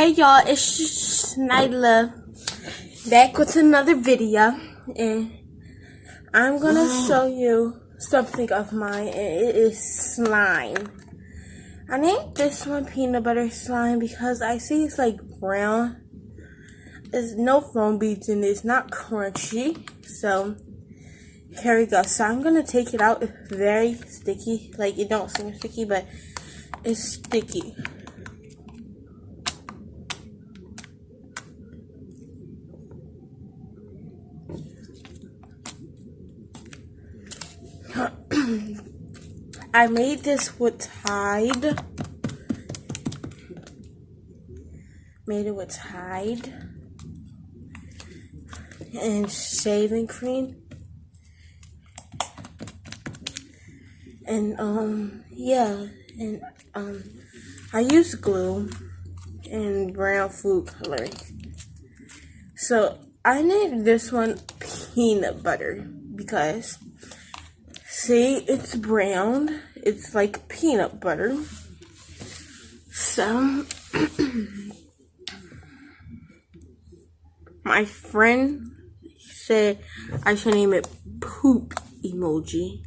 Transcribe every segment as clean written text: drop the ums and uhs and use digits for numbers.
Hey y'all, it's Nyla back with another video, and I'm gonna show you something of mine, and it is slime. I named this one peanut butter slime because I see it's like brown. There's no foam beads in it, it's not crunchy, so here we go. So I'm gonna take it out. It's very sticky, like it don't seem sticky, but it's sticky. I made this with Tide. Made it with Tide and shaving cream. And yeah, and I used glue and brown food coloring. So I named this one peanut butter because see, it's brown. It's like peanut butter. So my friend said I should name it poop emoji.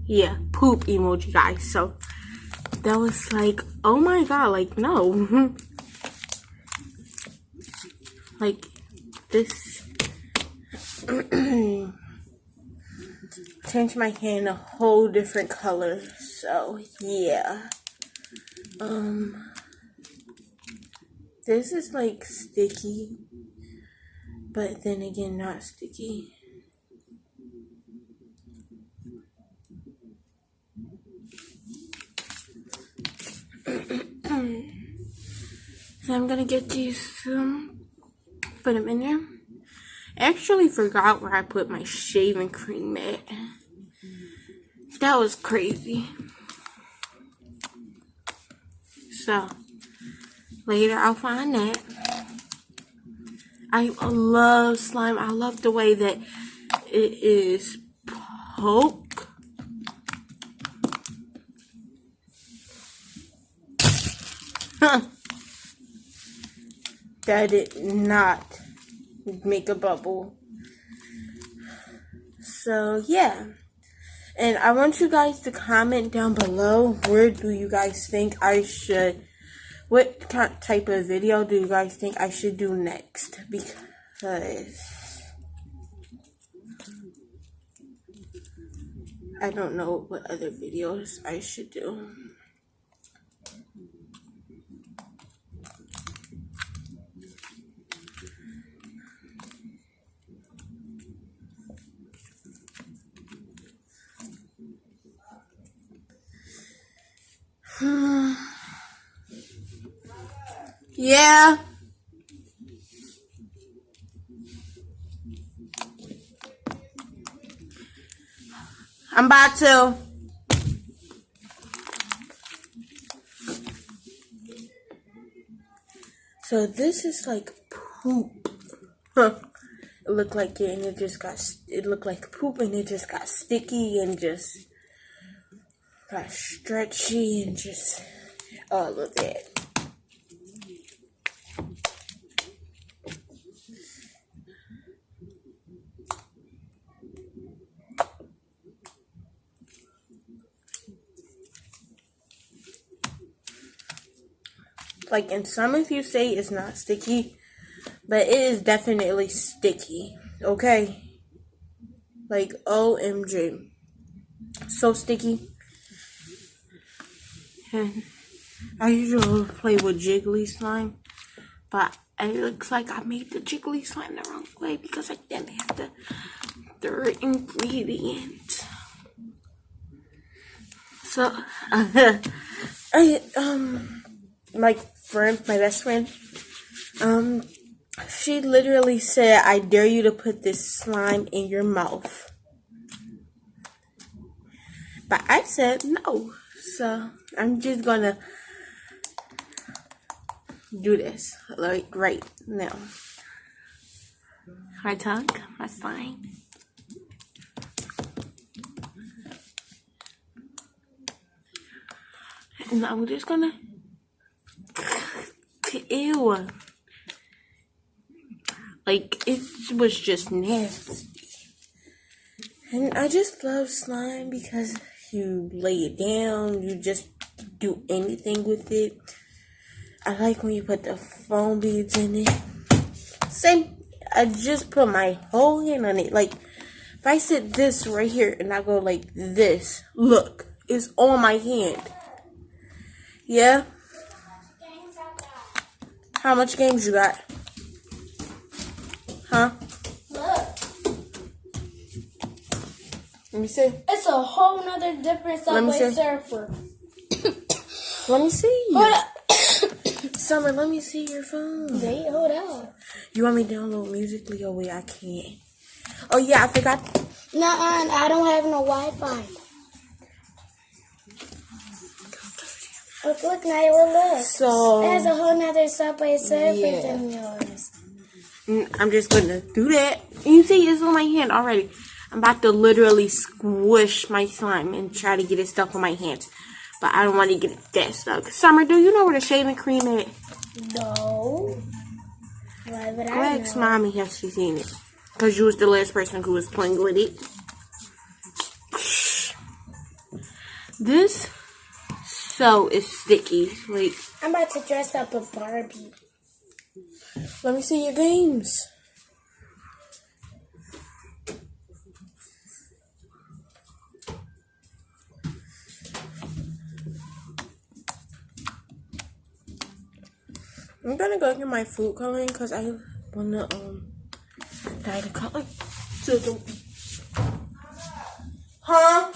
Yeah, poop emoji, guys. So that was like, oh my god, like no. Like this changed my hand a whole different color. So yeah. This is like sticky, but then again not sticky. So I'm gonna get these, put them in there. I actually forgot where I put my shaving cream at. That was crazy. So later I'll find that. I love slime. I love the way that it is poke. That did not make a bubble. So yeah. And I want you guys to comment down below, where do you guys think I should, what type of video do you guys think I should do next? Because I don't know what other videos I should do. Yeah. I'm about to. So this is like poop. It looked like it, and it looked like poop, and it just got sticky and just got stretchy and just all of that. Like, and some of you say it's not sticky, but it is definitely sticky, okay? Like, OMG. So sticky. And I usually play with jiggly slime, but it looks like I made the jiggly slime the wrong way because I didn't have the third ingredient. So, my best friend, she literally said, I dare you to put this slime in your mouth. But I said no. So I'm just gonna do this like right now. My tongue, my slime. And I'm just gonna, ew. Like, it was just nasty. And I just love slime because you lay it down, you just do anything with it. I like when you put the foam beads in it. Same, I just put my whole hand on it. Like, if I sit this right here and I go like this, look, it's on my hand. Yeah? How much games you got? Huh? Look. Let me see. It's a whole nother different Subway Surfer. Let me see. Hold up. Summer, let me see your phone. Wait, hold up. You want me to download Musical.ly? Oh, wait, I can't. Oh, yeah, I forgot. Nuh-uh, I don't have no Wi-Fi. Look, Nyla, look. So, There's a whole nother Subway Surfer yeah. than yours. I'm just going to do that. You see, it's on my hand already. I'm about to literally squish my slime and try to get it stuck on my hands. But I don't want to get it that stuck. Summer, do you know where the shaving cream is? No. Why would Go I ask know? Mommy if she's seen it. Because you was the last person who was playing with it. This so is sticky. Like, I'm about to dress up a Barbie. let me see your games. I'm gonna go get my food coloring because I wanna dye the color. So don't. Huh?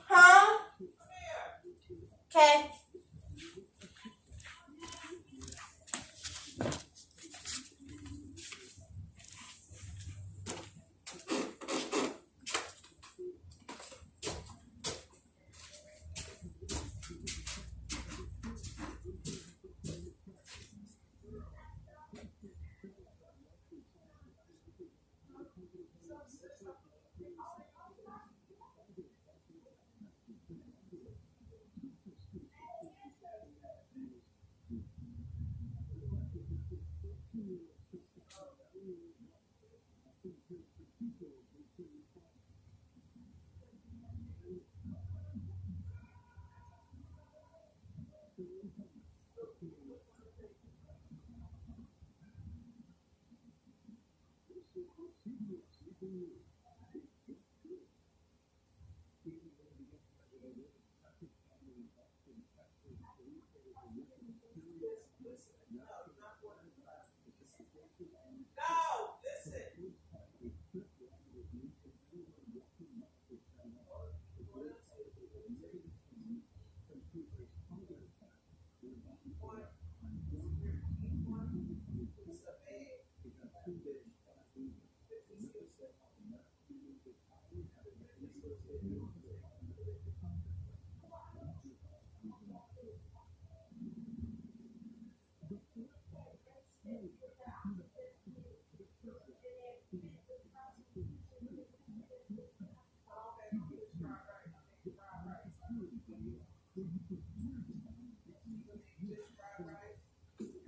Huh? Okay.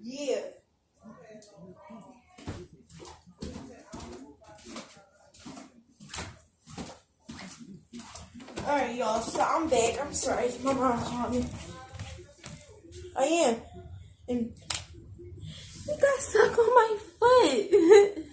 Yeah. Alright, y'all. So I'm back. I'm sorry. My mom called me. I am. And it got stuck on my foot.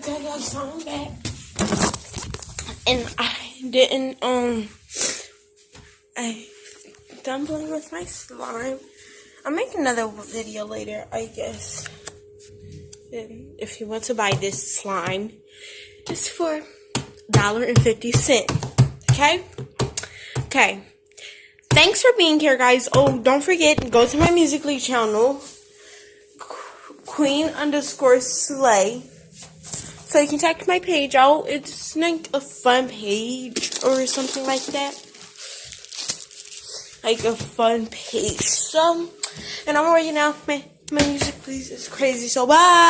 because I saw him back. And I didn't, I done playing with my slime. I'll make another video later, I guess. And if you want to buy this slime, it's for $1.50. Okay? Okay. Thanks for being here, guys. Oh, don't forget, go to my Musical.ly channel, Queen_Slay. So you can check my page out. It's like a fun page or something like that. Like a fun page. So, and I'm already now. My Musical.ly is crazy. So bye.